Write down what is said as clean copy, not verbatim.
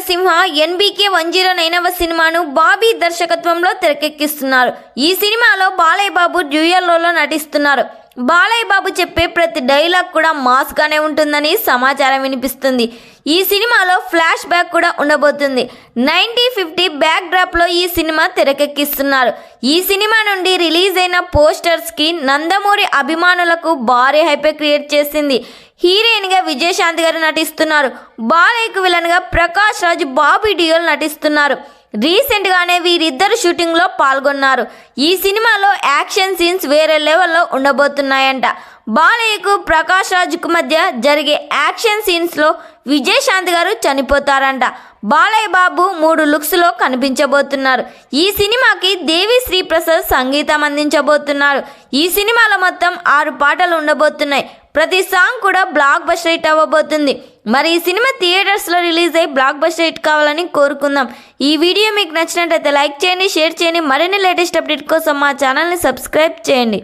Narasimha NBK 109వ సినిమాను బాబీ దర్శకత్వంలో తెరకెక్కిస్తున్నారు. ఈ సినిమాలో బాలయ్య బాబు డ్యూయల్ రోల్లో నటిస్తున్నారు. బాలయ్య బాబు చెప్పే ప్రతి డైలాగ్ కూడా మాస్గానే ఉంటుందని సమాచారం వినిపిస్తుంది. ఈ సినిమాలో ఫ్లాష్ బ్యాక్ కూడా ఉండబోతుంది. 1950 బ్యాక్ డ్రాప్లో ఈ సినిమా తెరకెక్కిస్తున్నారు. ఈ సినిమా నుండి రిలీజ్ అయిన పోస్టర్స్కి నందమూరి అభిమానులకు భారీ హైప్ క్రియేట్ చేసింది. హీరోయిన్గా విజయశాంతి గారు నటిస్తున్నారు. బాలయ్యకు విలన్గా ప్రకాష్ రాజ్ బాబీ డియోల్ నటిస్తున్నారు. రీసెంట్గానే వీరిద్దరు షూటింగ్లో పాల్గొన్నారు. ఈ సినిమాలో యాక్షన్ సీన్స్ వేరే లెవెల్లో ఉండబోతున్నాయంట. బాలయ్యకు ప్రకాష్ రాజ్కు మధ్య జరిగే యాక్షన్ సీన్స్లో విజయశాంతి గారు చనిపోతారంట. బాలయ్య బాబు 3 లుక్స్లో కనిపించబోతున్నారు. ఈ సినిమాకి దేవి శ్రీ ప్రసాద్ సంగీతం అందించబోతున్నారు. ఈ సినిమాలో మొత్తం 6 పాటలు ఉండబోతున్నాయి. ప్రతి సాంగ్ కూడా బ్లాక్ బస్టర్ హిట్ అవ్వబోతుంది. మరి ఈ సినిమా థియేటర్స్లో రిలీజ్ అయ్యి బ్లాక్ బస్టర్ హిట్ కావాలని కోరుకుందాం. ఈ వీడియో మీకు నచ్చినట్లయితే లైక్ చేయండి, షేర్ చేయండి. మరిన్ని లేటెస్ట్ అప్డేట్ కోసం మా ఛానల్ని సబ్స్క్రైబ్ చేయండి.